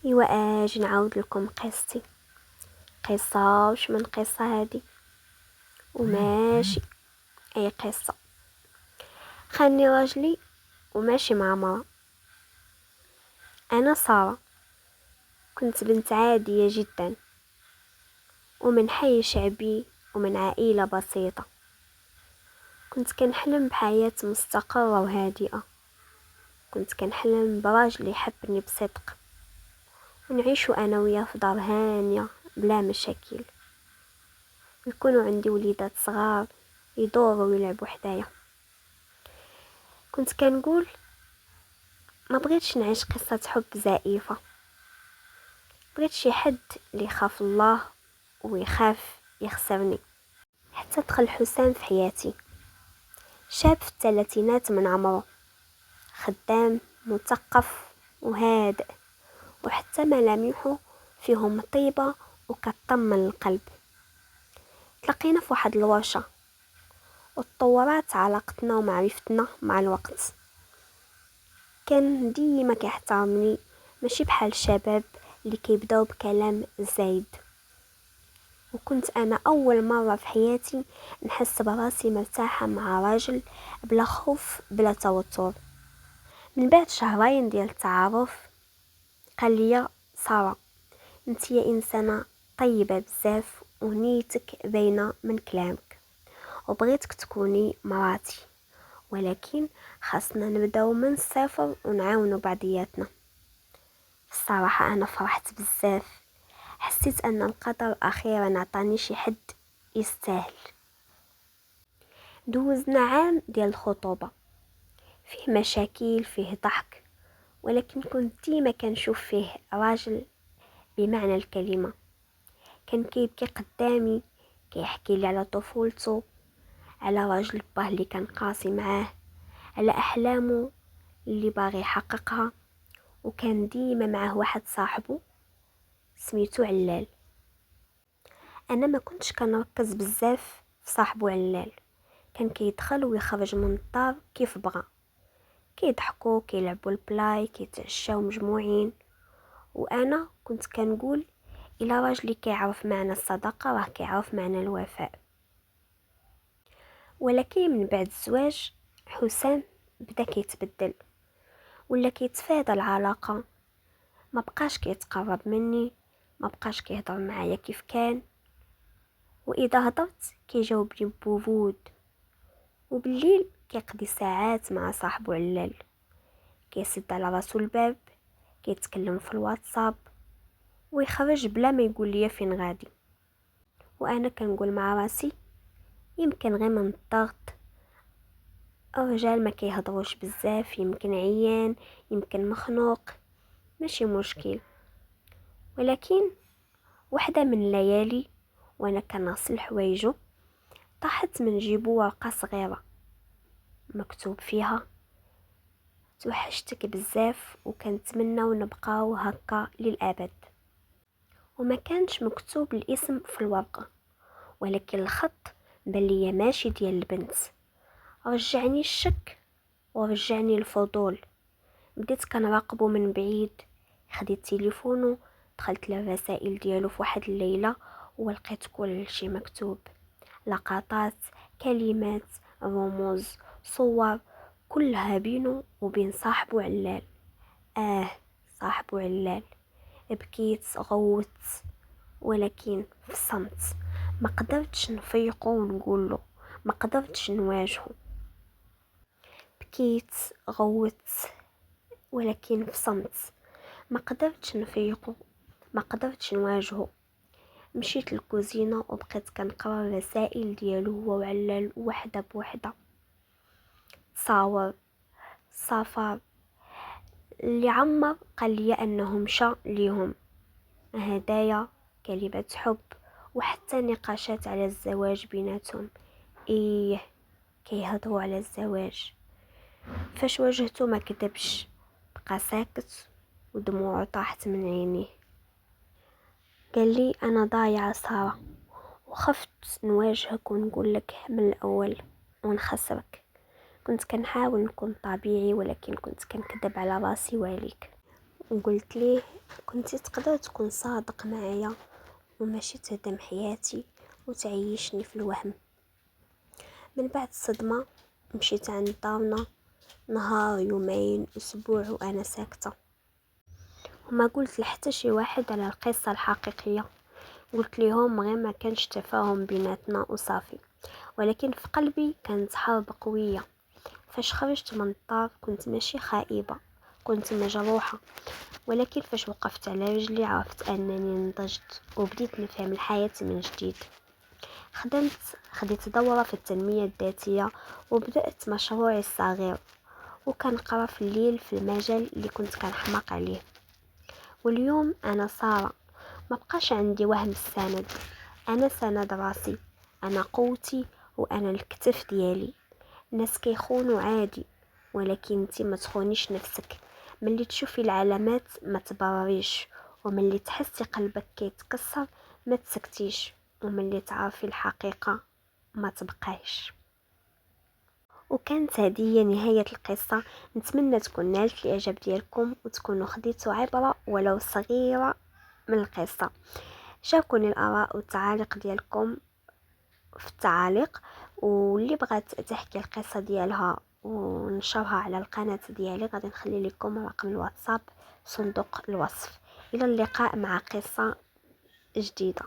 ايوا اجي نعاود لكم قصتي. قصه وش من قصه هذه، وماشي اي قصه. خاني راجلي وماشي مع مرا. انا ساره، كنت بنت عاديه جدا، ومن حي شعبي ومن عائله بسيطه. كنت كنحلم بحياه مستقره وهادئه. كنت كنحلم براجل يحبني بصدق، ونعيشو انا وياه في دار هانيه بلا مشاكل. يكونوا عندي وليدات صغار يدوروا ويلعبوا حدايا. كنت كنقول ما بغيتش نعيش قصة حب زائفة. بغيت شي حد اللي يخاف الله ويخاف يخسرني. حتى دخل حسام في حياتي، شاب في الثلاثينات من عمره، خدام مثقف وهادئ، وحتى ملامحه فيهم طيبة وكطمن القلب. تلاقينا في واحد الورشة، وتطورات علاقتنا ومعرفتنا مع الوقت. كان ديما كيحترمني، ماشي بحال الشباب اللي كيبداو بكلام زايد. وكنت انا اول مره في حياتي نحس براسي مرتاحه مع راجل، بلا خوف بلا توتر. من بعد شهرين ديال التعارف قال لي: ساره، انت يا انسانه طيبه بزاف ونيتك باينه من كلامك، وبغيتك تكوني مراتي، ولكن خاصنا نبداو من الصفر ونعاونوا بعضياتنا. الصراحه انا فرحت بزاف، حسيت ان القدر اخيرا عطاني شي حد يستاهل. دوزنا عام ديال الخطوبه، فيه مشاكل فيه ضحك، ولكن كنت ديما كنشوف فيه راجل بمعنى الكلمه. كان كيبكي قدامي، كيحكي لي على طفولته، على راجل باه اللي كان قاسي معاه، على احلامه اللي باغي يحققها. وكان ديما معاه واحد صاحبه سميتو علال. انا ما كنتش كنركز بزاف في صاحبو علال، كان كيدخل ويخرج من الدار كيف بغى، كيضحكوا كيلعبوا البلاي كيتعشاو مجموعين. وانا كنت كنقول الا راجلي كيعرف معنى الصداقه راه كيعرف معنى الوفاء. ولكن من بعد الزواج حسام بدا كيتبدل، ولا كيتفادى العلاقه، ما بقاش كيتقرب مني، ما بقاش كيهضر معايا كيف كان، واذا هضرت كيجاوبني بوجود. وبالليل كيقضي ساعات مع صاحبو علال، كيسد على راسو الباب، كيتكلم في الواتساب، ويخرج بلا ما يقول لي فين غادي. وانا كنقول مع راسي يمكن غير من الضغط، الرجال ما كيهضروش بزاف، يمكن عيان، يمكن مخنوق، ماشي مشكل. ولكن وحده من الليالي وانا كنغسل حوايجو، طاحت من جيبو ورقه صغيره مكتوب فيها: توحشتك بزاف وكنتمنى نبقاو هكا للابد. وما كانش مكتوب الاسم في الورقه، ولكن الخط بان ليا ماشي ديال البنت. رجعني الشك ورجعني الفضول، بديت كنراقبو من بعيد. خديت تليفونو، دخلت للرسائل ديالو في واحد الليله، ولقيت كل شي مكتوب: لقطات، كلمات، رموز، صور، كلها بينه وبين صاحبه علال. صاحبه علال. بكيت غوت، ولكن في صمت. ما قدرتش نفيقه ونقوله، ما قدرتش نواجهه. بكيت غوت، ولكن في صمت. ما قدرتش نفيقه، ما قدرتش نواجهه. مشيت للكوزينة وبقيت كنقرا الرسائل ديالو هو وعلال وحده بوحده. صاور، صفر، اللي عمر قال لي انه مشى ليهم، هدايا، كلمات حب، وحتى نقاشات على الزواج بيناتهم. ايه، كيهضروا على الزواج. فاش واجهته ما كذبش، بقى ساكت ودموعه طاحت من عينيه. قال لي: انا ضايعه ساره، وخفت نواجهك ونقول لك من الاول ونخسرك. كنت كنحاول نكون طبيعي، ولكن كنت كنكذب على راسي وعليك. وقلت ليه كنتي تقدر تكون صادق معايا وماشي تهدم حياتي وتعيشني في الوهم. من بعد الصدمة مشيت عند دارنا نهار، يومين، اسبوع وانا ساكتة، وما قلت لحتى شي واحد على القصة الحقيقية. قلت ليهم غير ما كانش تفاهم بيناتنا وصافي، ولكن في قلبي كانت حرب قوية. فاش خرجت من الدار كنت ماشي خائبة، كنت مجروحة، ولكن فاش وقفت على رجلي عرفت أنني نضجت وبديت نفهم الحياة من جديد. خدمت خديت دورة في التنمية الذاتية وبدأت مشروعي الصغير، وكنقرا في الليل في المجال اللي كنت كنحماق عليه. واليوم أنا سارة، ما بقاش عندي وهم السند، أنا سند راسي، أنا قوتي وأنا الكتف ديالي. الناس كيخونوا عادي، ولكن انتي ما تخونيش نفسك. ملي تشوفي العلامات ما تبرريش، وملي تحسي قلبك كيتكسر ما تسكتيش، وملي تعرفي الحقيقة ما تبقايش. وكانت هذه هي نهاية القصة. نتمنى تكون نالت الاعجاب ديالكم وتكونوا خديتوا عبرة ولو صغيرة من القصة. شاركوني الآراء والتعاليق ديالكم في التعاليق، واللي بغات تحكي القصة ديالها ونشرها على القناة ديالي غادي نخلي لكم رقم الواتساب في صندوق الوصف. إلى اللقاء مع قصة جديدة.